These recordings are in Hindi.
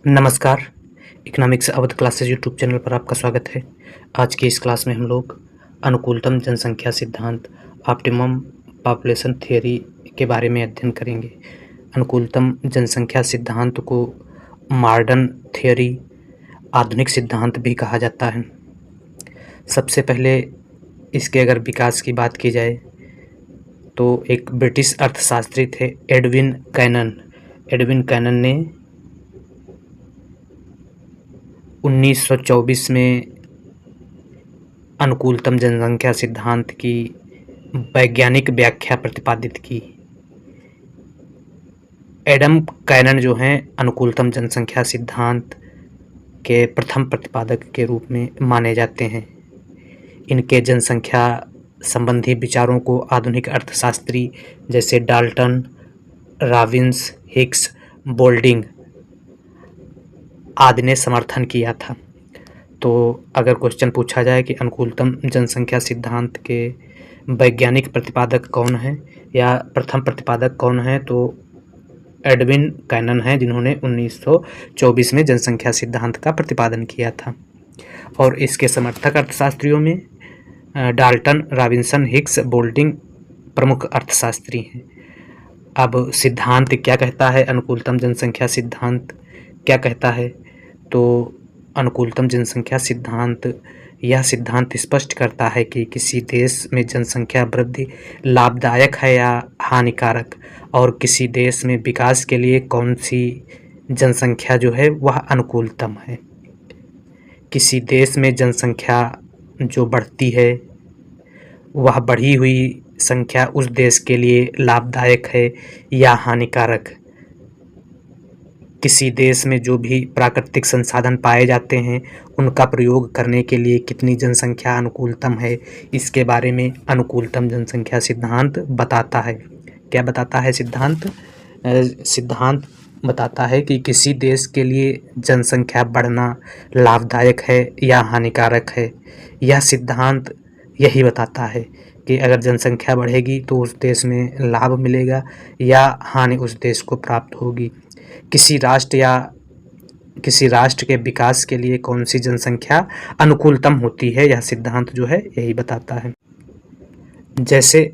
नमस्कार। Economics Awadh classes YouTube channel पर आपका स्वागत है। आज की इस क्लास में हम लोग अनुकूलतम जनसंख्या सिद्धांत ऑप्टिमम पॉपुलेशन थियरी के बारे में अध्ययन करेंगे। अनुकूलतम जनसंख्या सिद्धांत को मॉडर्न थियरी, आधुनिक सिद्धांत भी कहा जाता है। सबसे पहले इसके अगर विकास की बात की जाए तो एक ब्रिटिश अर्थशास्त्री थे एडविन कैनन। एडविन कैनन ने 1924 में अनुकूलतम जनसंख्या सिद्धांत की वैज्ञानिक व्याख्या प्रतिपादित की। एडम कैनन जो हैं अनुकूलतम जनसंख्या सिद्धांत के प्रथम प्रतिपादक के रूप में माने जाते हैं। इनके जनसंख्या संबंधी विचारों को आधुनिक अर्थशास्त्री जैसे डाल्टन, रॉबिन्स, हिक्स, बोल्डिंग आदि ने समर्थन किया था। तो अगर क्वेश्चन पूछा जाए कि अनुकूलतम जनसंख्या सिद्धांत के वैज्ञानिक प्रतिपादक कौन है या प्रथम प्रतिपादक कौन है, तो एडविन कैनन है, जिन्होंने 1924 में जनसंख्या सिद्धांत का प्रतिपादन किया था। और इसके समर्थक अर्थशास्त्रियों में डाल्टन, रॉबिन्सन, हिक्स, बोल्डिंग प्रमुख अर्थशास्त्री हैं। अब सिद्धांत क्या कहता है? अनुकूलतम जनसंख्या सिद्धांत क्या कहता है? तो अनुकूलतम जनसंख्या सिद्धांत यह सिद्धांत स्पष्ट करता है कि किसी देश में जनसंख्या वृद्धि लाभदायक है या हानिकारक, और किसी देश में विकास के लिए कौन सी जनसंख्या जो है वह अनुकूलतम है। किसी देश में जनसंख्या जो बढ़ती है वह बढ़ी हुई संख्या उस देश के लिए लाभदायक है या हानिकारक। किसी देश में जो भी प्राकृतिक संसाधन पाए जाते हैं उनका प्रयोग करने के लिए कितनी जनसंख्या अनुकूलतम है, इसके बारे में अनुकूलतम जनसंख्या सिद्धांत बताता है। क्या बताता है सिद्धांत? सिद्धांत बताता है कि किसी देश के लिए जनसंख्या बढ़ना लाभदायक है या हानिकारक है। यह सिद्धांत यही बताता है कि अगर जनसंख्या बढ़ेगी तो उस देश में लाभ मिलेगा या हानि उस देश को प्राप्त होगी। किसी राष्ट्र के विकास के लिए कौन सी जनसंख्या अनुकूलतम होती है, यह सिद्धांत जो है यही बताता है। जैसे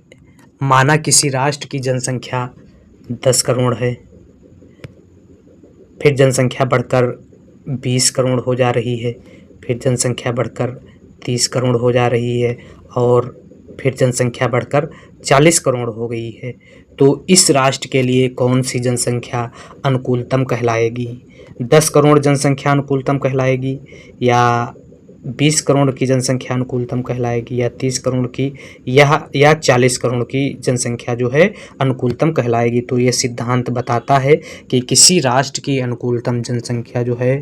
माना किसी राष्ट्र की जनसंख्या 10 करोड़ है, फिर जनसंख्या बढ़कर 20 करोड़ हो जा रही है, फिर जनसंख्या बढ़कर 30 करोड़ हो जा रही है, और फिर जनसंख्या बढ़कर 40 करोड़ हो गई है। तो इस राष्ट्र के लिए कौन सी जनसंख्या अनुकूलतम कहलाएगी? 10 करोड़ जनसंख्या अनुकूलतम कहलाएगी, या 20 करोड़ की जनसंख्या अनुकूलतम कहलाएगी, या 30 करोड़ की, या 40 करोड़ की जनसंख्या जो है अनुकूलतम कहलाएगी? तो ये सिद्धांत बताता है कि किसी राष्ट्र की अनुकूलतम जनसंख्या जो है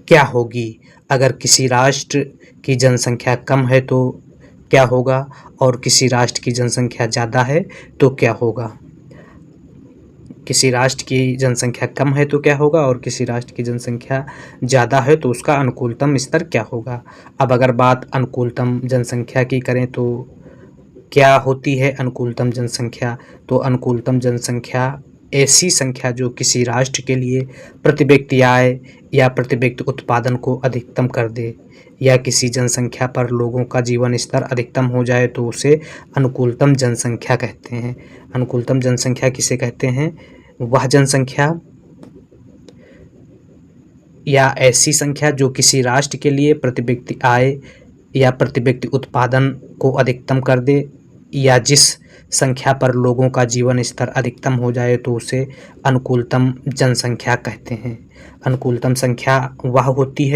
क्या होगी। अगर किसी राष्ट्र की जनसंख्या कम है तो क्या होगा, और किसी राष्ट्र की जनसंख्या ज़्यादा है तो क्या होगा। किसी राष्ट्र की जनसंख्या कम है तो क्या होगा, और किसी राष्ट्र की जनसंख्या ज़्यादा है तो उसका अनुकूलतम स्तर क्या होगा। अब अगर बात अनुकूलतम जनसंख्या की करें तो क्या होती है अनुकूलतम जनसंख्या? तो अनुकूलतम जनसंख्या ऐसी संख्या जो किसी राष्ट्र के लिए प्रति व्यक्ति आय या प्रति व्यक्ति उत्पादन को अधिकतम कर दे, या किसी जनसंख्या पर लोगों का जीवन स्तर अधिकतम हो जाए तो उसे अनुकूलतम जनसंख्या कहते हैं। अनुकूलतम जनसंख्या किसे कहते हैं? वह जनसंख्या या ऐसी संख्या जो किसी राष्ट्र के लिए प्रति व्यक्ति आय या प्रति व्यक्ति उत्पादन को अधिकतम कर दे, या जिस संख्या पर लोगों का जीवन स्तर अधिकतम हो जाए तो उसे अनुकूलतम जनसंख्या कहते हैं। अनुकूलतम संख्या वह होती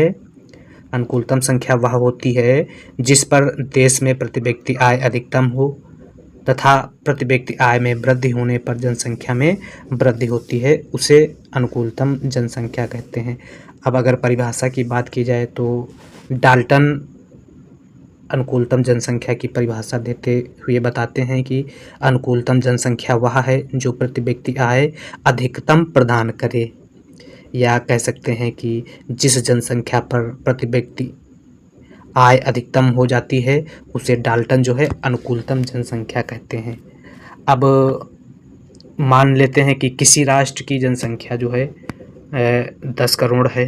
है जिस पर देश में प्रति व्यक्ति आय अधिकतम हो तथा प्रति व्यक्ति आय में वृद्धि होने पर जनसंख्या में वृद्धि होती है, उसे अनुकूलतम जनसंख्या कहते हैं। अब अगर परिभाषा की बात की जाए तो डाल्टन अनुकूलतम जनसंख्या की परिभाषा देते हुए बताते हैं कि अनुकूलतम जनसंख्या वह है जो प्रति व्यक्ति आय अधिकतम प्रदान करे, या कह सकते हैं कि जिस जनसंख्या पर प्रति व्यक्ति आय अधिकतम हो जाती है उसे डाल्टन जो है अनुकूलतम जनसंख्या कहते हैं। अब मान लेते हैं कि किसी राष्ट्र की जनसंख्या जो है 10 करोड़ है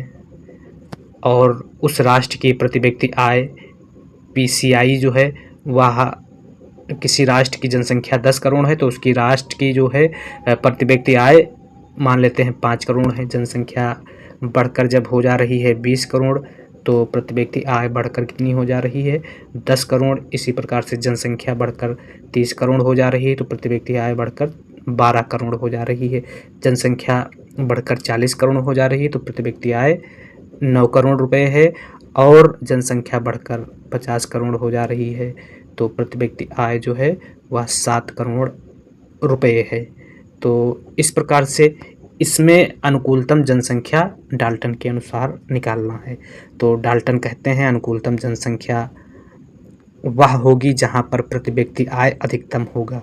और उस राष्ट्र की प्रति व्यक्ति आय PCI जो है वह किसी राष्ट्र की जनसंख्या 10 करोड़ है तो उसकी राष्ट्र की जो है प्रति व्यक्ति आय मान लेते हैं 5 करोड़ है। जनसंख्या बढ़कर जब हो जा रही है 20 करोड़ तो प्रति व्यक्ति आय बढ़कर कितनी हो जा रही है 10 करोड़। इसी प्रकार से जनसंख्या बढ़कर 30 करोड़ हो जा रही है तो प्रति व्यक्ति आय बढ़कर 12 करोड़ हो जा रही है। जनसंख्या बढ़कर 40 करोड़ हो जा रही है तो प्रति व्यक्ति आय 9 करोड़ रुपए है और जनसंख्या बढ़कर 50 करोड़ हो जा रही है तो प्रति व्यक्ति आय जो है वह 7 करोड़ रुपए है। तो इस प्रकार से इसमें अनुकूलतम जनसंख्या डाल्टन के अनुसार निकालना है। तो डाल्टन कहते हैं अनुकूलतम जनसंख्या वह होगी जहां पर प्रति व्यक्ति आय अधिकतम होगा।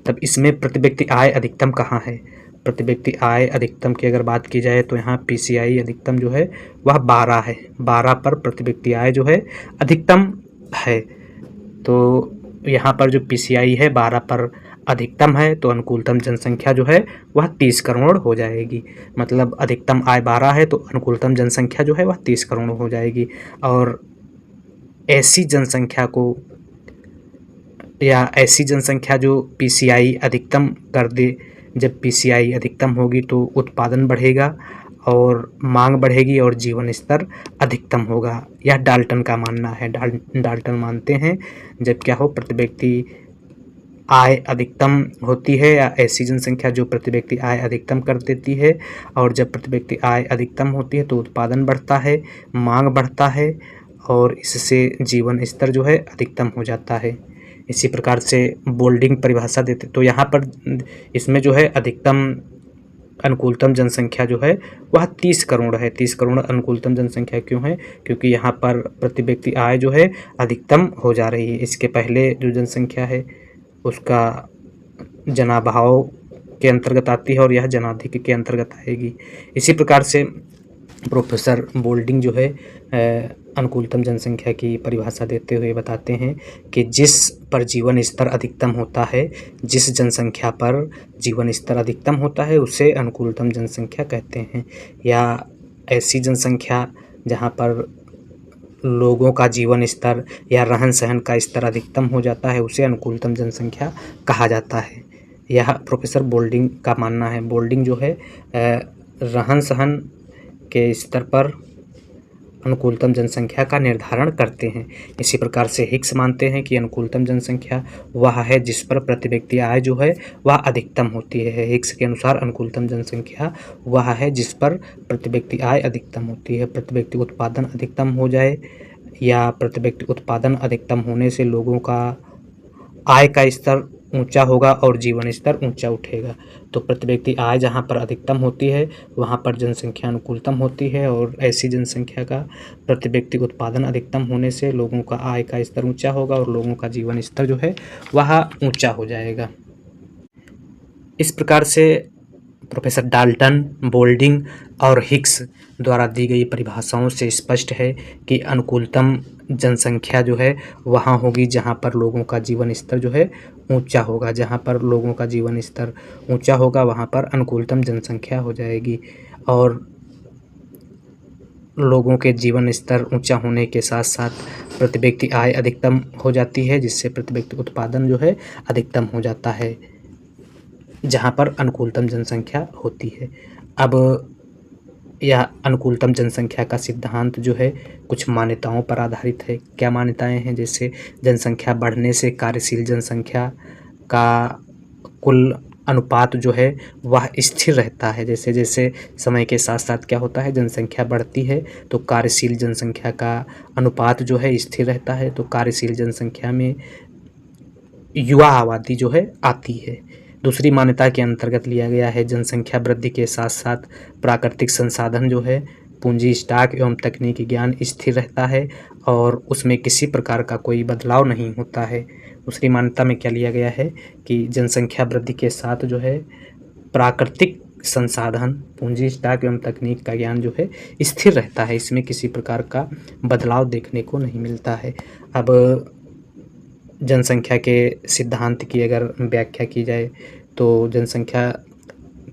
तब इसमें प्रति व्यक्ति आय अधिकतम कहाँ है? प्रति व्यक्ति आय अधिकतम की अगर बात की जाए तो यहाँ PCI अधिकतम जो है वह 12 है। 12 पर प्रति व्यक्ति आय जो है अधिकतम है। तो यहाँ पर जो PCI है 12 पर अधिकतम है तो अनुकूलतम जनसंख्या जो है वह 30 करोड़ हो जाएगी। मतलब अधिकतम आय 12 है तो अनुकूलतम जनसंख्या जो है वह 30 करोड़ हो जाएगी। और ऐसी जनसंख्या को या ऐसी जनसंख्या जो PCI अधिकतम कर दे, जब PCI अधिकतम होगी तो उत्पादन बढ़ेगा और मांग बढ़ेगी और जीवन स्तर अधिकतम होगा। यह डाल्टन का मानना है। डाल्टन मानते हैं जब क्या हो प्रति व्यक्ति आय अधिकतम होती है या ऐसी जनसंख्या जो प्रति व्यक्ति आय अधिकतम कर देती है और जब प्रति व्यक्ति आय अधिकतम होती है तो उत्पादन बढ़ता है, मांग बढ़ता है और इससे जीवन स्तर जो है अधिकतम हो जाता है। इसी प्रकार से बोल्डिंग परिभाषा देते तो यहाँ पर इसमें जो है अधिकतम अनुकूलतम जनसंख्या जो है वह 30 करोड़ है। 30 करोड़ अनुकूलतम जनसंख्या क्यों है? क्योंकि यहाँ पर प्रति व्यक्ति आय जो है अधिकतम हो जा रही है। इसके पहले जो जनसंख्या है उसका जनाभाव के अंतर्गत आती है और यह जनाधिक्य के अंतर्गत आएगी। इसी प्रकार से प्रोफेसर बोल्डिंग जो है अनुकूलतम जनसंख्या की परिभाषा देते हुए बताते हैं कि जिस पर जीवन स्तर अधिकतम होता है, जिस जनसंख्या पर जीवन स्तर अधिकतम होता है उसे अनुकूलतम जनसंख्या कहते हैं। या ऐसी जनसंख्या जहाँ पर लोगों का जीवन स्तर या रहन सहन का स्तर अधिकतम हो जाता है उसे अनुकूलतम जनसंख्या कहा जाता है। यह प्रोफेसर बोल्डिंग का मानना है। बोल्डिंग जो है रहन सहन के स्तर पर अनुकूलतम जनसंख्या का निर्धारण करते हैं। इसी प्रकार से हिक्स मानते हैं कि अनुकूलतम जनसंख्या वह है जिस पर प्रति व्यक्ति आय जो है वह अधिकतम होती है। हिक्स के अनुसार अनुकूलतम जनसंख्या वह है जिस पर प्रति व्यक्ति आय अधिकतम होती है। प्रति व्यक्ति उत्पादन अधिकतम हो जाए या प्रति व्यक्ति उत्पादन अधिकतम होने से लोगों का आय का स्तर ऊंचा होगा और जीवन स्तर ऊंचा उठेगा। तो प्रति व्यक्ति आय जहाँ पर अधिकतम होती है वहाँ पर जनसंख्या अनुकूलतम होती है और ऐसी जनसंख्या का प्रति व्यक्ति उत्पादन अधिकतम होने से लोगों का आय का स्तर ऊंचा होगा और लोगों का जीवन स्तर जो है वह ऊंचा हो जाएगा। इस प्रकार से प्रोफेसर डाल्टन, बोल्डिंग और हिक्स द्वारा दी गई परिभाषाओं से स्पष्ट है कि अनुकूलतम जनसंख्या जो है वहाँ होगी जहाँ पर लोगों का जीवन स्तर जो है ऊंचा होगा। जहाँ पर लोगों का जीवन स्तर ऊंचा होगा वहाँ पर अनुकूलतम जनसंख्या हो जाएगी। और लोगों के जीवन स्तर ऊंचा होने के साथ साथ प्रति व्यक्ति आय अधिकतम हो जाती है जिससे प्रति व्यक्ति उत्पादन जो है अधिकतम हो जाता है जहाँ पर अनुकूलतम जनसंख्या होती है। अब यह अनुकूलतम जनसंख्या का सिद्धांत जो है कुछ मान्यताओं पर आधारित है। क्या मान्यताएं हैं? जैसे जनसंख्या बढ़ने से कार्यशील जनसंख्या का कुल अनुपात जो है वह स्थिर रहता है। जैसे जैसे समय के साथ साथ क्या होता है, जनसंख्या बढ़ती है तो कार्यशील जनसंख्या का अनुपात जो है स्थिर रहता है। तो कार्यशील जनसंख्या में युवा आबादी जो है आती है। दूसरी मान्यता के अंतर्गत लिया गया है जनसंख्या वृद्धि के साथ साथ प्राकृतिक संसाधन जो है पूंजी, स्टॉक एवं तकनीकी ज्ञान स्थिर रहता है और उसमें किसी प्रकार का कोई बदलाव नहीं होता है। दूसरी मान्यता में क्या लिया गया है कि जनसंख्या वृद्धि के साथ जो है प्राकृतिक संसाधन, पूंजी, स्टॉक एवं तकनीक का ज्ञान जो है स्थिर रहता है, इसमें किसी प्रकार का बदलाव देखने को नहीं मिलता है। अब जनसंख्या के सिद्धांत की अगर व्याख्या की जाए तो जनसंख्या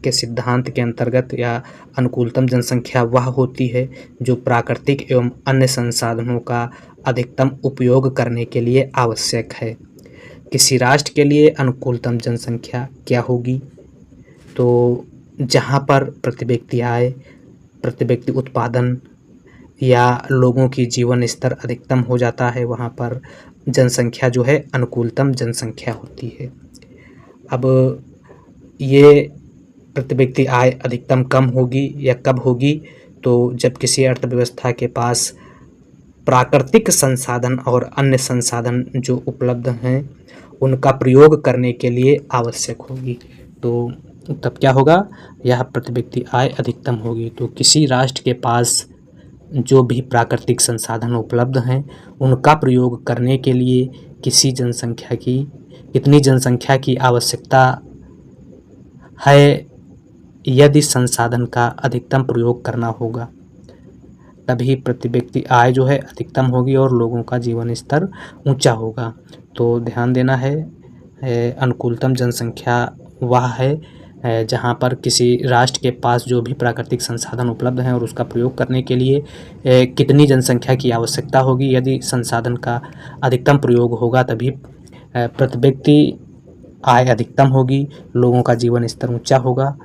के सिद्धांत के अंतर्गत या अनुकूलतम जनसंख्या वह होती है जो प्राकृतिक एवं अन्य संसाधनों का अधिकतम उपयोग करने के लिए आवश्यक है। किसी राष्ट्र के लिए अनुकूलतम जनसंख्या क्या होगी? तो जहाँ पर प्रति व्यक्ति आय, प्रति व्यक्ति उत्पादन या लोगों की जीवन स्तर अधिकतम हो जाता है, वहाँ पर जनसंख्या जो है अनुकूलतम जनसंख्या होती है। अब ये प्रति व्यक्ति आय अधिकतम कम होगी या कब होगी? तो जब किसी अर्थव्यवस्था के पास प्राकृतिक संसाधन और अन्य संसाधन जो उपलब्ध हैं उनका प्रयोग करने के लिए आवश्यक होगी, तो तब क्या होगा? यह प्रति व्यक्ति आय अधिकतम होगी। तो किसी राष्ट्र के पास जो भी प्राकृतिक संसाधन उपलब्ध हैं उनका प्रयोग करने के लिए कितनी जनसंख्या की आवश्यकता है, यदि संसाधन का अधिकतम प्रयोग करना होगा, तभी प्रति व्यक्ति आय जो है अधिकतम होगी और लोगों का जीवन स्तर ऊंचा होगा। तो ध्यान देना है, अनुकूलतम जनसंख्या वह है जहां पर किसी राष्ट्र के पास जो भी प्राकृतिक संसाधन उपलब्ध हैं और उसका प्रयोग करने के लिए कितनी जनसंख्या की आवश्यकता होगी, यदि संसाधन का अधिकतम प्रयोग होगा तभी प्रति व्यक्ति आय अधिकतम होगी, लोगों का जीवन स्तर ऊंचा होगा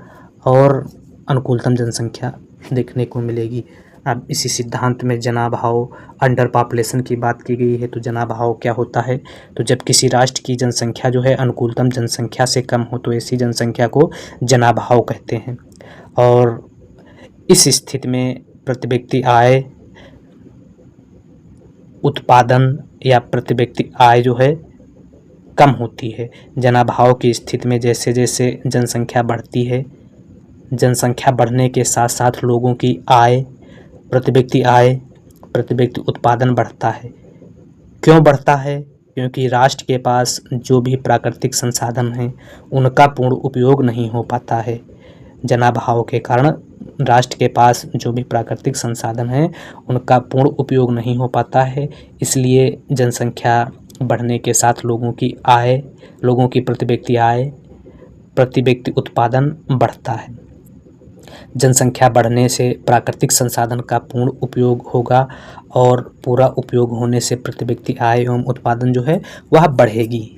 और अनुकूलतम जनसंख्या देखने को मिलेगी। अब इसी सिद्धांत में जनाभाव अंडर पॉपुलेशन की बात की गई है। तो जनाभाव क्या होता है? तो जब किसी राष्ट्र की जनसंख्या जो है अनुकूलतम जनसंख्या से कम हो तो ऐसी जनसंख्या को जनाभाव कहते हैं। और इस स्थिति में प्रति व्यक्ति आय, उत्पादन या प्रति व्यक्ति आय जो है कम होती है। जनाभाव की स्थिति में जैसे जैसे जनसंख्या बढ़ती है, जनसंख्या बढ़ने के साथ साथ लोगों की आय, प्रति व्यक्ति उत्पादन बढ़ता है। क्यों बढ़ता है? क्योंकि राष्ट्र के पास जो भी प्राकृतिक संसाधन हैं उनका पूर्ण उपयोग नहीं हो पाता है। जनाभाव के कारण राष्ट्र के पास जो भी प्राकृतिक संसाधन हैं उनका पूर्ण उपयोग नहीं हो पाता है, इसलिए जनसंख्या बढ़ने के साथ लोगों की प्रति व्यक्ति आय, प्रति व्यक्ति उत्पादन बढ़ता है। जनसंख्या बढ़ने से प्राकृतिक संसाधन का पूर्ण उपयोग होगा और पूरा उपयोग होने से प्रति व्यक्ति आय एवं उत्पादन जो है वह बढ़ेगी।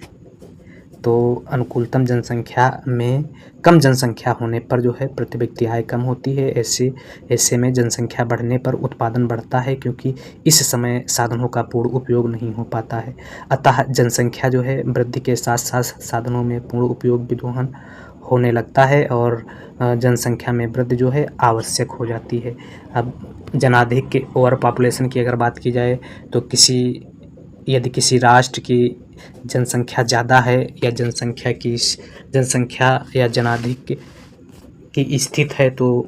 तो अनुकूलतम जनसंख्या में कम जनसंख्या होने पर जो है प्रति व्यक्ति आय कम होती है। ऐसे में जनसंख्या बढ़ने पर उत्पादन बढ़ता है, क्योंकि इस समय साधनों का पूर्ण उपयोग नहीं हो पाता है। अतः जनसंख्या जो है वृद्धि के साथ साथ साधनों में पूर्ण उपयोग विद्यमान होने लगता है और जनसंख्या में वृद्धि जो है आवश्यक हो जाती है। अब जनाधिक के ओवर पॉपुलेशन की अगर बात की जाए तो यदि किसी राष्ट्र की जनसंख्या ज़्यादा है या जनसंख्या या जनाधिक की स्थिति है, तो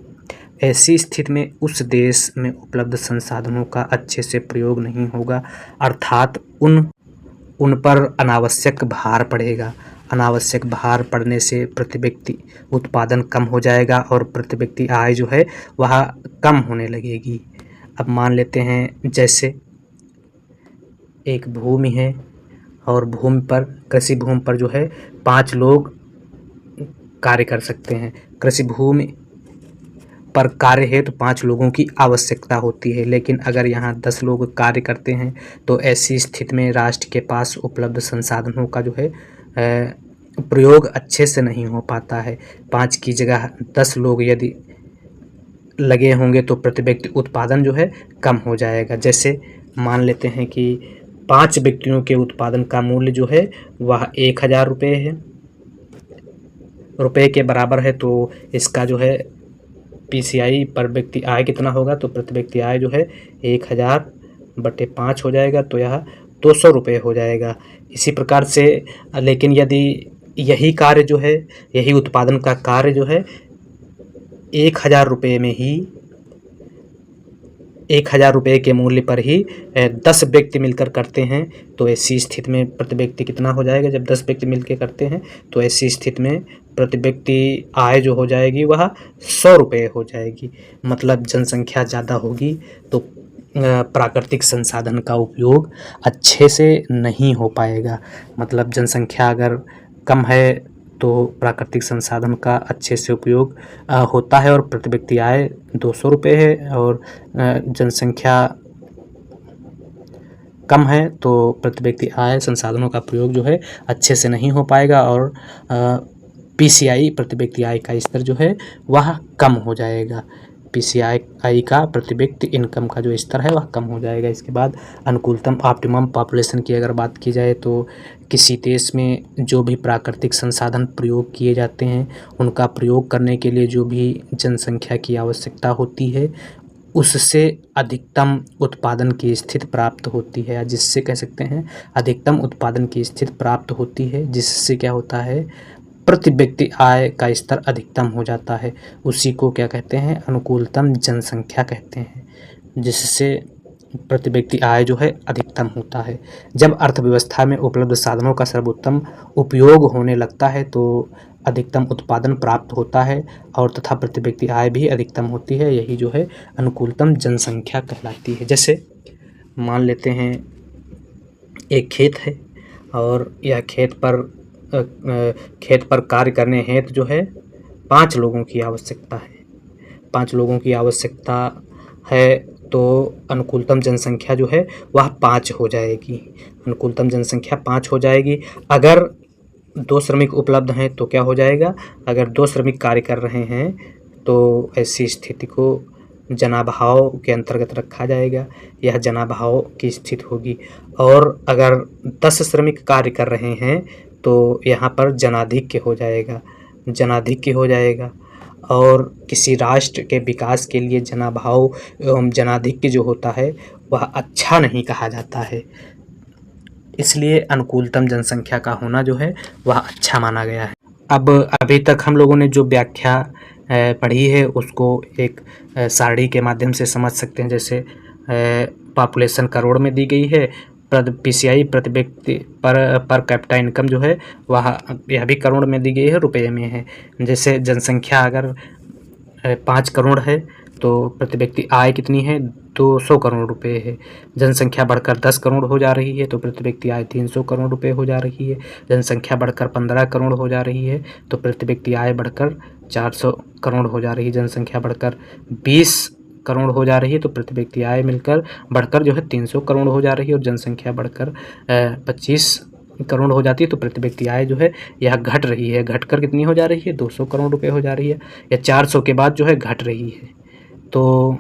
ऐसी स्थिति में उस देश में उपलब्ध संसाधनों का अच्छे से प्रयोग नहीं होगा, अर्थात उन पर अनावश्यक भार पड़ेगा। अनावश्यक भार पड़ने से प्रति व्यक्ति उत्पादन कम हो जाएगा और प्रति व्यक्ति आय जो है वह कम होने लगेगी। अब मान लेते हैं जैसे एक भूमि है और कृषि भूमि पर जो है 5 लोग कार्य कर सकते हैं। कृषि भूमि पर कार्य है तो 5 लोगों की आवश्यकता होती है, लेकिन अगर यहाँ 10 लोग कार्य करते हैं तो ऐसी स्थिति में राष्ट्र के पास उपलब्ध संसाधनों का जो है प्रयोग अच्छे से नहीं हो पाता है। 5 की जगह 10 लोग यदि लगे होंगे तो प्रति व्यक्ति उत्पादन जो है कम हो जाएगा। जैसे मान लेते हैं कि 5 व्यक्तियों के उत्पादन का मूल्य जो है वह 1000 रुपये के बराबर है, तो इसका जो है PCI पर व्यक्ति आय कितना होगा? तो प्रति व्यक्ति आय जो है 1000/5 हो जाएगा, तो यह 200 रुपये हो जाएगा। इसी प्रकार से लेकिन यदि यही कार्य जो है, यही उत्पादन का कार्य जो है 1000 रुपये में ही 1000 रुपये के मूल्य पर ही 10 व्यक्ति मिलकर करते हैं, तो ऐसी स्थिति में प्रति व्यक्ति कितना हो जाएगा? जब 10 व्यक्ति मिलकर करते हैं तो ऐसी स्थिति में प्रति व्यक्ति आय जो हो जाएगी वह 100 रुपये हो जाएगी। मतलब जनसंख्या ज़्यादा होगी तो प्राकृतिक संसाधन का उपयोग अच्छे से नहीं हो पाएगा। मतलब जनसंख्या अगर कम है तो प्राकृतिक संसाधन का अच्छे से उपयोग होता है और प्रति व्यक्ति आय 200 रुपये है और जनसंख्या कम है तो प्रति व्यक्ति आय संसाधनों का प्रयोग जो है अच्छे से नहीं हो पाएगा और PCI प्रति व्यक्ति आय का स्तर जो है वह कम हो जाएगा। PCI का प्रति व्यक्ति इनकम का जो स्तर है वह कम हो जाएगा। इसके बाद अनुकूलतम ऑप्टिमम पॉपुलेशन की अगर बात की जाए तो किसी देश में जो भी प्राकृतिक संसाधन प्रयोग किए जाते हैं उनका प्रयोग करने के लिए जो भी जनसंख्या की आवश्यकता होती है उससे अधिकतम उत्पादन की स्थिति प्राप्त होती है, या जिससे कह सकते हैं अधिकतम उत्पादन की स्थिति प्राप्त होती है, जिससे क्या होता है प्रति व्यक्ति आय का स्तर अधिकतम हो जाता है। उसी को क्या कहते हैं अनुकूलतम जनसंख्या कहते हैं, जिससे प्रति व्यक्ति आय जो है अधिकतम होता है। जब अर्थव्यवस्था में उपलब्ध साधनों का सर्वोत्तम उपयोग होने लगता है तो अधिकतम उत्पादन प्राप्त होता है और तथा प्रति व्यक्ति आय भी अधिकतम होती है। यही जो है अनुकूलतम जनसंख्या कहलाती है। जैसे मान लेते हैं एक खेत है और यह खेत पर कार्य करने हेतु जो है 5 लोगों की आवश्यकता है। 5 लोगों की आवश्यकता है तो अनुकूलतम जनसंख्या जो है वह 5 हो जाएगी। अनुकूलतम जनसंख्या 5 हो जाएगी। अगर 2 श्रमिक उपलब्ध हैं तो क्या हो जाएगा, अगर 2 श्रमिक कार्य कर रहे हैं तो ऐसी स्थिति को जनाभाव के अंतर्गत रखा जाएगा। यह जनाभाव की स्थिति होगी। और अगर 10 श्रमिक कार्य कर रहे हैं तो यहाँ पर जनाधिक्य हो जाएगा, जनाधिक्य हो जाएगा। और किसी राष्ट्र के विकास के लिए जनाभाव एवं जनाधिक्य जो होता है वह अच्छा नहीं कहा जाता है। इसलिए अनुकूलतम जनसंख्या का होना जो है वह अच्छा माना गया है। अब अभी तक हम लोगों ने जो व्याख्या पढ़ी है उसको एक सारणी के माध्यम से समझ सकते हैं। जैसे पॉपुलेशन करोड़ में दी गई है, PCI प्रति व्यक्ति पर कैपिटा इनकम जो है वह यह भी करोड़ में दी गई है, रुपये में है। जैसे जनसंख्या अगर 5 करोड़ है तो प्रति व्यक्ति आय कितनी है 200 करोड़ रुपए है। जनसंख्या बढ़कर 10 करोड़ हो जा रही है तो प्रति व्यक्ति आय 300 करोड़ रुपए हो जा रही है। जनसंख्या बढ़कर 15 करोड़ हो जा रही है तो प्रति व्यक्ति आय बढ़कर 400 करोड़ हो जा रही है। जनसंख्या बढ़कर 20 करोड़ हो जा रही है तो प्रति व्यक्ति आय मिलकर बढ़कर जो है 300 करोड़ हो जा रही है। और जनसंख्या बढ़कर 25 करोड़ हो जाती है तो प्रति व्यक्ति आय जो है यह घट रही है। घटकर कितनी हो जा रही है 200 करोड़ रुपए हो जा रही है, या 400 के बाद जो है घट रही है। तो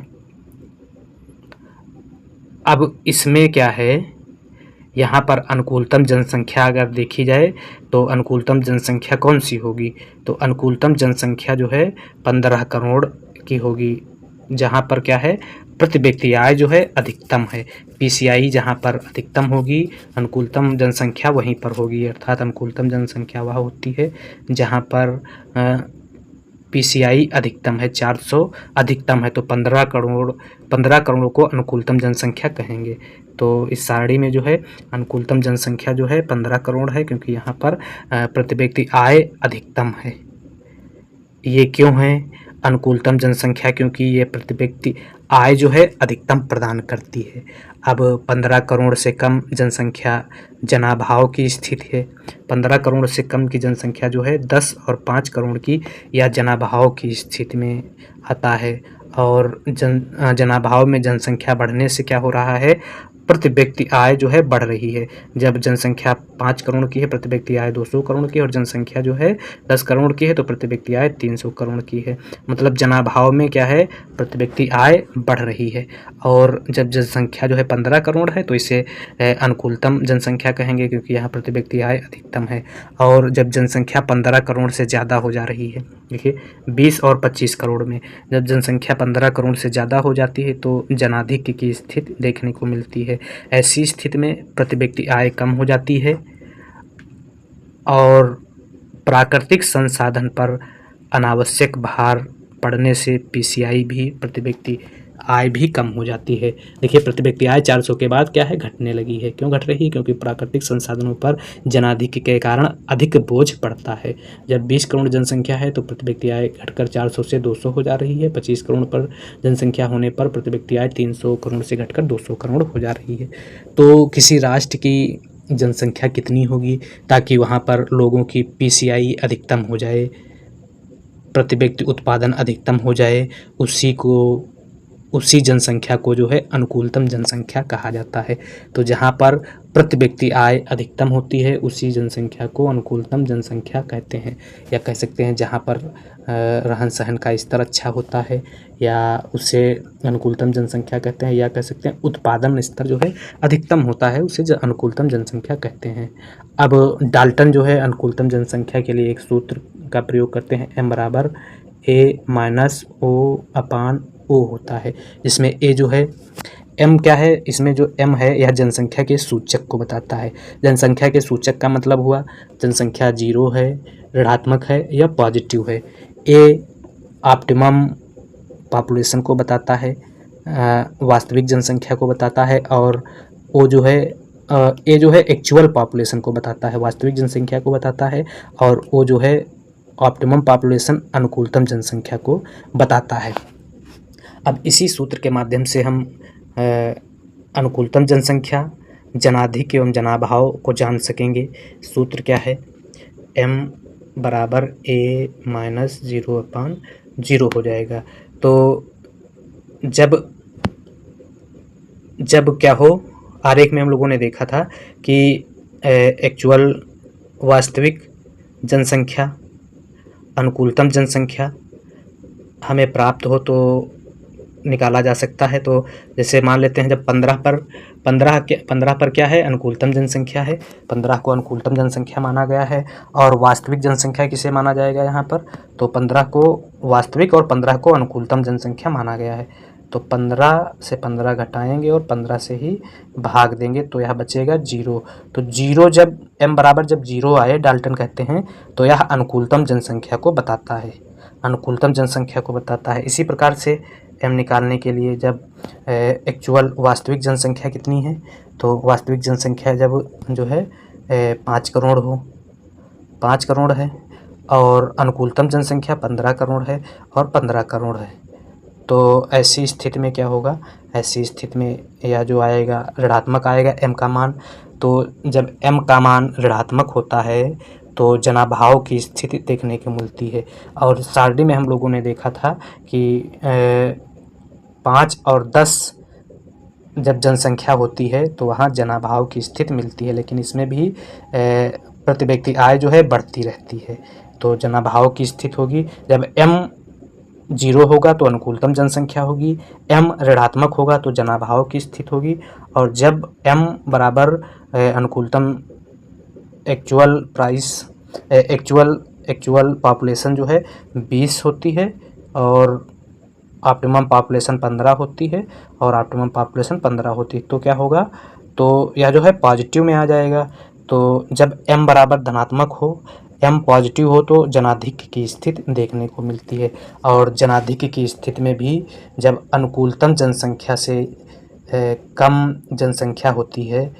अब इसमें क्या है, यहाँ पर अनुकूलतम जनसंख्या अगर देखी जाए तो अनुकूलतम जनसंख्या कौन सी होगी, तो अनुकूलतम जनसंख्या जो है 15 करोड़ की होगी, जहाँ पर क्या है प्रति व्यक्ति आय जो है अधिकतम है। PCI जहाँ पर अधिकतम होगी अनुकूलतम जनसंख्या वहीं पर होगी। अर्थात अनुकूलतम जनसंख्या वह होती है जहाँ पर PCI अधिकतम है, 400 अधिकतम है तो 15 करोड़ को अनुकूलतम जनसंख्या कहेंगे। तो इस सारणी में जो है अनुकूलतम जनसंख्या जो है 15 करोड़ है, क्योंकि यहाँ पर प्रति व्यक्ति आय अधिकतम है। ये क्यों है अनुकूलतम जनसंख्या, क्योंकि ये प्रति व्यक्ति आय जो है अधिकतम प्रदान करती है। अब 15 करोड़ से कम जनसंख्या जनाभाव की स्थिति है। 15 करोड़ से कम की जनसंख्या जो है 10 और 5 करोड़ की या जनाभाव की स्थिति में आता है। और जनाभाव में जनसंख्या बढ़ने से क्या हो रहा है, प्रति व्यक्ति आय जो है बढ़ रही है। जब जनसंख्या 5 करोड़ की है प्रति व्यक्ति आय 200 करोड़ की है, और जनसंख्या जो है 10 करोड़ की है तो प्रति व्यक्ति आय 300 करोड़ की है। मतलब जनाभाव में क्या है प्रति व्यक्ति आय बढ़ रही है। और जब जनसंख्या जो है 15 करोड़ है तो इसे अनुकूलतम जनसंख्या कहेंगे, क्योंकि यहाँ प्रति व्यक्ति आय अधिकतम है। और जब जनसंख्या 15 करोड़ से ज़्यादा हो जा रही है, देखिए 20 और 25 करोड़ में जब जनसंख्या 15 करोड़ से ज़्यादा हो जाती है तो जनाधिक्य की स्थिति देखने को मिलती है। ऐसी स्थिति में प्रति व्यक्ति आय कम हो जाती है और प्राकृतिक संसाधन पर अनावश्यक भार पड़ने से PCI भी प्रति व्यक्ति आय भी कम हो जाती है। देखिए प्रति व्यक्ति आय 400 के बाद क्या है घटने लगी है। क्यों घट रही है, क्योंकि प्राकृतिक संसाधनों पर जनाधिक्य के कारण अधिक बोझ पड़ता है। जब 20 करोड़ जनसंख्या है तो प्रति व्यक्ति आय घटकर 400 से 200 हो जा रही है। 25 करोड़ पर जनसंख्या होने पर प्रति व्यक्ति आय 300 करोड़ से घटकर 200 करोड़ हो जा रही है। तो किसी राष्ट्र की जनसंख्या कितनी होगी, ताकि वहाँ पर लोगों की PCI अधिकतम हो जाए, प्रति व्यक्ति उत्पादन अधिकतम हो जाए, उसी जनसंख्या को जो है अनुकूलतम जनसंख्या कहा जाता है। तो जहाँ पर प्रति व्यक्ति आय अधिकतम होती है उसी जनसंख्या को अनुकूलतम जनसंख्या कहते हैं, या कह सकते हैं जहाँ पर रहन सहन का स्तर अच्छा होता है, या उसे अनुकूलतम जनसंख्या कहते हैं, या कह सकते हैं उत्पादन स्तर जो है अधिकतम होता है उसे अनुकूलतम जनसंख्या कहते हैं। अब डाल्टन जो है अनुकूलतम जनसंख्या के लिए एक सूत्र का प्रयोग करते हैं, m बराबर a - o/o होता है, जिसमें a जो है, m क्या है, इसमें जो m है यह जनसंख्या के सूचक को बताता है। जनसंख्या के सूचक का मतलब हुआ जनसंख्या 0 है, ऋणात्मक है या पॉजिटिव है। a ऑप्टिमम पॉपुलेशन को बताता है, वास्तविक जनसंख्या को बताता है, और o जो है a जो है एक्चुअल पॉपुलेशन को बताता है, वास्तविक जनसंख्या को बताता है, और o जो है ऑप्टिमम पॉपुलेशन अनुकूलतम जनसंख्या को बताता है। अब इसी सूत्र के माध्यम से हम अनुकूलतम जनसंख्या, जनाधिक्य एवं जनाभाव को जान सकेंगे। सूत्र क्या है, m बराबर a-0/0 हो जाएगा। तो जब क्या हो, आरेख में हम लोगों ने देखा था कि एक्चुअल वास्तविक जनसंख्या, अनुकूलतम जनसंख्या हमें प्राप्त हो तो निकाला जा सकता है। तो जैसे मान लेते हैं जब 15 पर क्या है, अनुकूलतम जनसंख्या है, 15 को अनुकूलतम जनसंख्या माना गया है, और वास्तविक जनसंख्या किसे माना जाएगा यहाँ पर, तो 15 को वास्तविक और 15 को अनुकूलतम जनसंख्या माना गया है। तो 15 से 15 घटाएंगे और 15 से ही भाग देंगे तो यह बचेगा 0। तो 0 जब m बराबर जब 0 आए, डाल्टन कहते हैं, तो यह अनुकूलतम जनसंख्या को बताता है, अनुकूलतम जनसंख्या को बताता है। इसी प्रकार से m निकालने के लिए जब एक्चुअल वास्तविक जनसंख्या कितनी है, तो वास्तविक जनसंख्या जब जो है 5 करोड़ हो, 5 करोड़ है, और अनुकूलतम जनसंख्या 15 करोड़ है और 15 करोड़ है, तो ऐसी स्थिति में क्या होगा, ऐसी स्थिति में यह जो आएगा ऋणात्मक आएगा m का मान। तो जब m का मान ऋणात्मक होता है तो जनाभाव की स्थिति देखने को मिलती है। और सारणी में हम लोगों ने देखा था कि 5 और 10 जब जनसंख्या होती है तो वहाँ जनाभाव की स्थिति मिलती है, लेकिन इसमें भी प्रति व्यक्ति आय जो है बढ़ती रहती है। तो जनाभाव की स्थिति होगी जब m 0 होगा तो अनुकूलतम जनसंख्या होगी, m ऋणात्मक होगा तो जनाभाव की स्थिति होगी, और जब m बराबर अनुकूलतम एक्चुअल पॉपुलेशन जो है 20 होती है और ऑप्टिमम पॉपुलेशन 15 होती है, और ऑप्टिमम पॉपुलेशन 15 होती है, तो क्या होगा, तो यह जो है पॉजिटिव में आ जाएगा। तो जब m बराबर धनात्मक हो, m पॉजिटिव हो तो जनाधिक्य की स्थिति देखने को मिलती है। और जनाधिक्य की स्थिति में भी जब अनुकूलतम जनसंख्या से कम जनसंख्या होती है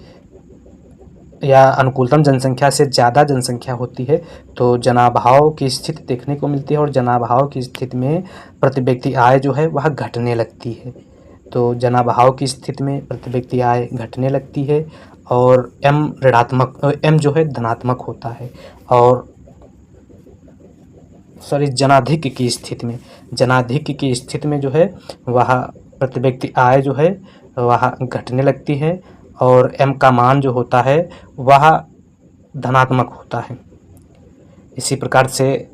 या अनुकूलतम जनसंख्या से ज़्यादा जनसंख्या होती है तो जनाभाव की स्थिति देखने को मिलती है, और जनाभाव की स्थिति में प्रति व्यक्ति आय जो है वह घटने लगती है। तो जनाभाव की स्थिति में प्रति व्यक्ति आय घटने लगती है और m जो है धनात्मक होता है। और जनाधिक्य की स्थिति में जो है वह प्रति व्यक्ति आय जो है वह घटने लगती है, और m का मान जो होता है वह धनात्मक होता है। इसी प्रकार से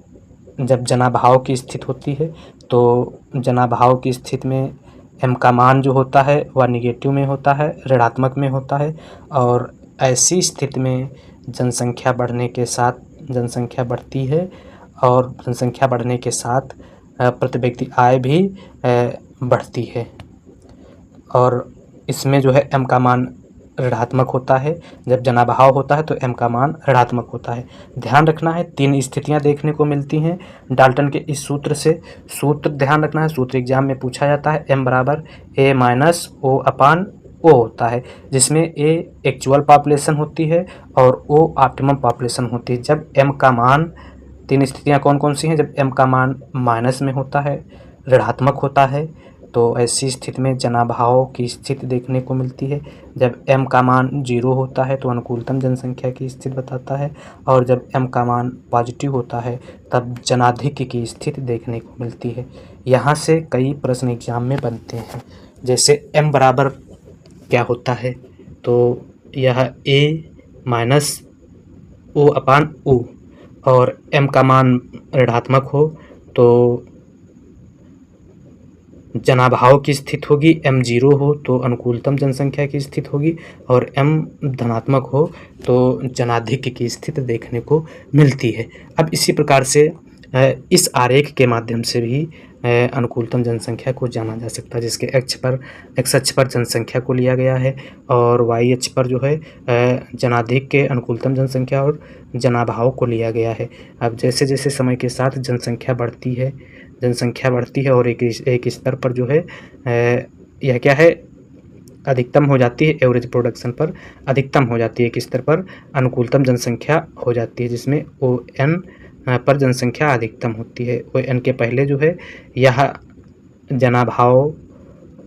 जब जनाभाव की स्थिति होती है तो जनाभाव की स्थिति में m का मान जो होता है वह निगेटिव में होता है, ऋणात्मक में होता है, और ऐसी स्थिति में जनसंख्या बढ़ने के साथ जनसंख्या बढ़ती है, और जनसंख्या बढ़ने के साथ प्रति व्यक्ति आय भी बढ़ती है। और इसमें जो है m का मान ऋणात्मक होता है, जब जनाभाव होता है तो m का मान ऋणात्मक होता है। ध्यान रखना है 3 स्थितियां देखने को मिलती हैं डाल्टन के इस सूत्र से। सूत्र ध्यान रखना है, सूत्र एग्जाम में पूछा जाता है, m बराबर a-o/o होता है, जिसमें a एक्चुअल पॉपुलेशन होती है और o ऑप्टिमम पॉपुलेशन होती है। जब m का मान, 3 स्थितियां कौन कौन सी हैं, जब m का मान माइनस में होता है, ऋणात्मक होता है, तो ऐसी स्थिति में जनाभाव की स्थिति देखने को मिलती है। जब m का मान 0 होता है तो अनुकूलतम जनसंख्या की स्थिति बताता है, और जब m का मान पॉजिटिव होता है तब जनाधिक्य की स्थिति देखने को मिलती है। यहाँ से कई प्रश्न एग्जाम में बनते हैं। जैसे m बराबर क्या होता है, तो यह a माइनस ओ अपान ओ, और m का मान ऋणात्मक हो तो जनाभाव की स्थिति होगी, m 0 हो तो अनुकूलतम जनसंख्या की स्थिति होगी, और m धनात्मक हो तो जनाधिक्य की स्थिति देखने को मिलती है। अब इसी प्रकार से इस आरेख के माध्यम से भी अनुकूलतम जनसंख्या को जाना जा सकता है, जिसके x अक्ष पर जनसंख्या को लिया गया है और y अक्ष पर जो है जनाधिक्य, अनुकूलतम जनसंख्या और जनाभाव को लिया गया है। अब जैसे जैसे समय के साथ जनसंख्या बढ़ती है और एक स्तर पर जो है यह क्या है, अधिकतम हो जाती है, एवरेज प्रोडक्शन पर अधिकतम हो जाती है, एक स्तर पर अनुकूलतम जनसंख्या हो जाती है, जिसमें ON पर जनसंख्या अधिकतम होती है। ON के पहले जो है यह जनाभाव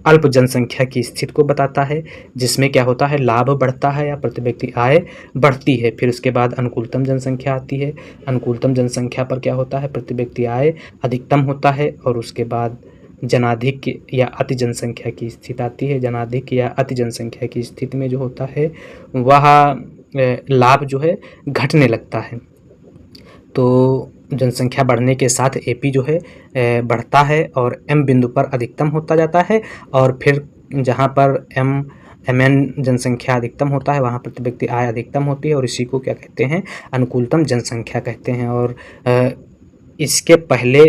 अल्प जनसंख्या की स्थिति को बताता है, जिसमें क्या होता है, लाभ बढ़ता है या प्रति व्यक्ति आय बढ़ती है। फिर उसके बाद अनुकूलतम जनसंख्या आती है। अनुकूलतम जनसंख्या पर क्या होता है, प्रति व्यक्ति आय अधिकतम होता है, और उसके बाद जनाधिक्य या अति जनसंख्या की स्थिति आती है। जनाधिक्य या अति जनसंख्या की स्थिति में जो होता है वह लाभ जो है घटने लगता है। तो जनसंख्या बढ़ने के साथ AP जो है बढ़ता है और M बिंदु पर अधिकतम होता जाता है, और फिर जहाँ पर MN जनसंख्या अधिकतम होता है वहाँ प्रति व्यक्ति आय अधिकतम होती है, और इसी को क्या कहते हैं, अनुकूलतम जनसंख्या कहते हैं। और इसके पहले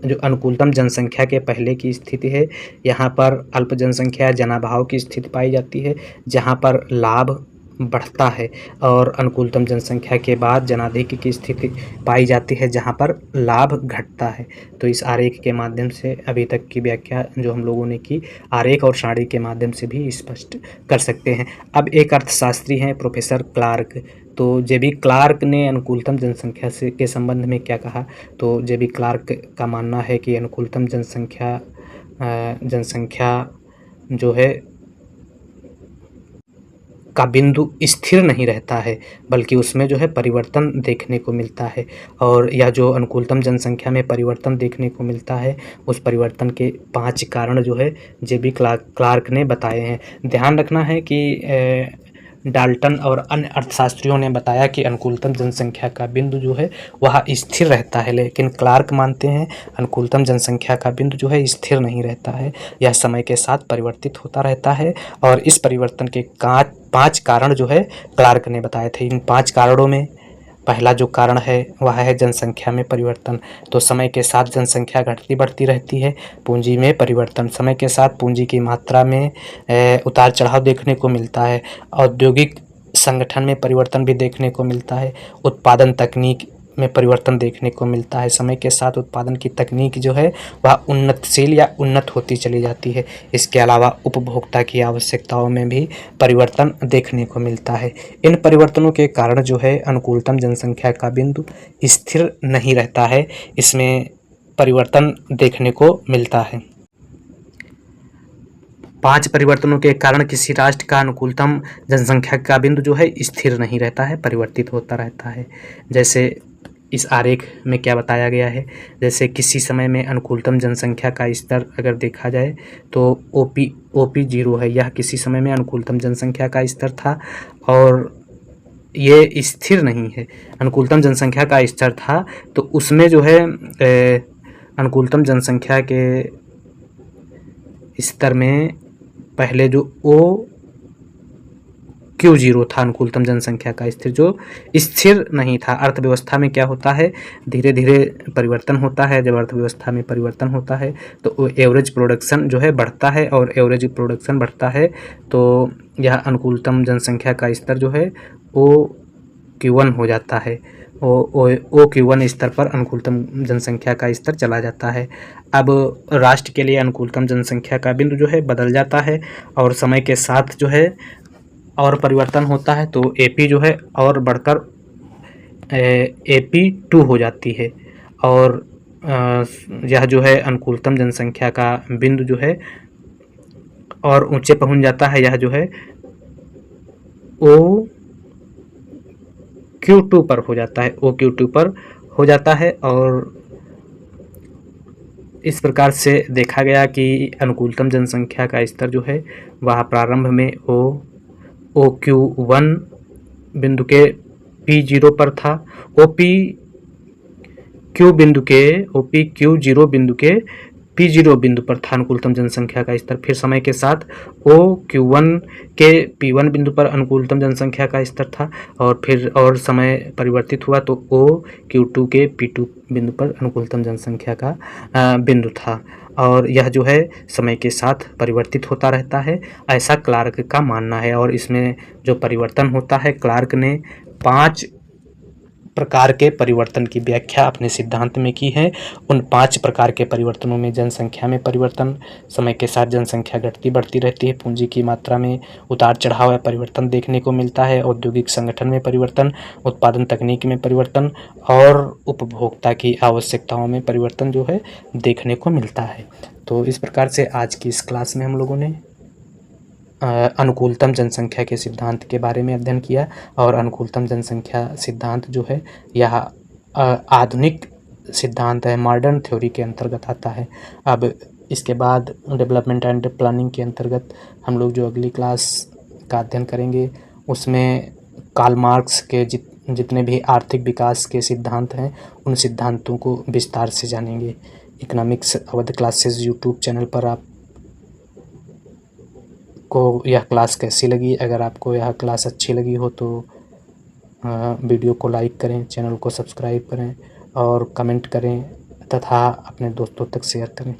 जो अनुकूलतम जनसंख्या के पहले की स्थिति है, यहाँ पर अल्प जनसंख्या जनाभाव की स्थिति पाई जाती है, जहाँ पर लाभ बढ़ता है, और अनुकूलतम जनसंख्या के बाद जनाधिक्य की स्थिति पाई जाती है, जहाँ पर लाभ घटता है। तो इस आरेख के माध्यम से अभी तक की व्याख्या जो हम लोगों ने की, आरेख और सारणी के माध्यम से भी स्पष्ट कर सकते हैं। अब एक अर्थशास्त्री हैं प्रोफेसर क्लार्क, तो JB क्लार्क ने अनुकूलतम जनसंख्या से के संबंध में क्या कहा, तो JB क्लार्क का मानना है कि अनुकूलतम जनसंख्या जो है का बिंदु स्थिर नहीं रहता है, बल्कि उसमें जो है परिवर्तन देखने को मिलता है। और यह जो अनुकूलतम जनसंख्या में परिवर्तन देखने को मिलता है, उस परिवर्तन के 5 कारण जो है JB क्लार्क ने बताए हैं। ध्यान रखना है कि डाल्टन और अन्य अर्थशास्त्रियों ने बताया कि अनुकूलतम जनसंख्या का बिंदु जो है वह स्थिर रहता है, लेकिन क्लार्क मानते हैं अनुकूलतम जनसंख्या का बिंदु जो है स्थिर नहीं रहता है, यह समय के साथ परिवर्तित होता रहता है। और इस परिवर्तन के 5 कारण जो है क्लार्क ने बताए थे। इन 5 कारणों में पहला जो कारण है वह है जनसंख्या में परिवर्तन। तो समय के साथ जनसंख्या घटती बढ़ती रहती है। पूंजी में परिवर्तन, समय के साथ पूंजी की मात्रा में उतार चढ़ाव देखने को मिलता है। औद्योगिक संगठन में परिवर्तन भी देखने को मिलता है। उत्पादन तकनीक में परिवर्तन देखने को मिलता है। समय के साथ उत्पादन की तकनीक जो है वह उन्नतशील या उन्नत होती चली जाती है। इसके अलावा उपभोक्ता की आवश्यकताओं में भी परिवर्तन देखने को मिलता है। इन परिवर्तनों के कारण जो है अनुकूलतम जनसंख्या का बिंदु स्थिर नहीं रहता है, इसमें परिवर्तन देखने को मिलता है। 5 परिवर्तनों के कारण किसी राष्ट्र का अनुकूलतम जनसंख्या का बिंदु जो है स्थिर नहीं रहता है, परिवर्तित होता रहता है। जैसे इस आरेख में क्या बताया गया है, जैसे किसी समय में अनुकूलतम जनसंख्या का स्तर अगर देखा जाए तो OP 0 है, यह किसी समय में अनुकूलतम जनसंख्या का स्तर था और ये स्थिर नहीं है। अनुकूलतम जनसंख्या का स्तर था तो उसमें जो है अनुकूलतम जनसंख्या के स्तर में पहले जो OQ0 था, अनुकूलतम जनसंख्या का स्तर जो स्थिर नहीं था। अर्थव्यवस्था में क्या होता है, धीरे धीरे परिवर्तन होता है। जब अर्थव्यवस्था में परिवर्तन होता है तो एवरेज प्रोडक्शन जो है बढ़ता है, और एवरेज प्रोडक्शन बढ़ता है तो यह अनुकूलतम जनसंख्या का स्तर जो है OQ1 हो जाता है। OQ1 स्तर पर अनुकूलतम जनसंख्या का स्तर चला जाता है। अब राष्ट्र के लिए अनुकूलतम जनसंख्या का बिंदु जो है बदल जाता है और समय के साथ जो है और परिवर्तन होता है, तो AP जो है और बढ़कर AP2 हो जाती है, और यह जो है अनुकूलतम जनसंख्या का बिंदु जो है और ऊंचे पहुंच जाता है। यह जो है OQ2 पर हो जाता है, OQ2 पर हो जाता है। और इस प्रकार से देखा गया कि अनुकूलतम जनसंख्या का स्तर जो है वह प्रारंभ में OQ1 बिंदु के P0 पर था, OPQ0 बिंदु के P0 बिंदु पर था अनुकूलतम जनसंख्या का स्तर। फिर समय के साथ OQ1 के P1 बिंदु पर अनुकूलतम जनसंख्या का स्तर था और फिर और समय परिवर्तित हुआ तो OQ2 के P2 बिंदु पर अनुकूलतम जनसंख्या का बिंदु था। और यह जो है समय के साथ परिवर्तित होता रहता है, ऐसा क्लार्क का मानना है। और इसमें जो परिवर्तन होता है, क्लार्क ने 5 प्रकार के परिवर्तन की व्याख्या अपने सिद्धांत में की है। उन 5 प्रकार के परिवर्तनों में जनसंख्या में परिवर्तन, समय के साथ जनसंख्या घटती बढ़ती रहती है, पूंजी की मात्रा में उतार चढ़ाव या परिवर्तन देखने को मिलता है, औद्योगिक संगठन में परिवर्तन, उत्पादन तकनीक में परिवर्तन और उपभोक्ता की आवश्यकताओं में परिवर्तन जो है देखने को मिलता है। तो इस प्रकार से आज की इस क्लास में हम लोगों ने अनुकूलतम जनसंख्या के सिद्धांत के बारे में अध्ययन किया। और अनुकूलतम जनसंख्या सिद्धांत जो है यह आधुनिक सिद्धांत है, मॉडर्न थ्योरी के अंतर्गत आता है। अब इसके बाद डेवलपमेंट एंड प्लानिंग के अंतर्गत हम लोग जो अगली क्लास का अध्ययन करेंगे उसमें कार्ल मार्क्स के जितने भी आर्थिक विकास के सिद्धांत हैं उन सिद्धांतों को विस्तार से जानेंगे। Economics Awadh classes YouTube channel पर आप को यह क्लास कैसी लगी? अगर आपको यह क्लास अच्छी लगी हो तो वीडियो को लाइक करें, चैनल को सब्सक्राइब करें और कमेंट करें तथा अपने दोस्तों तक शेयर करें।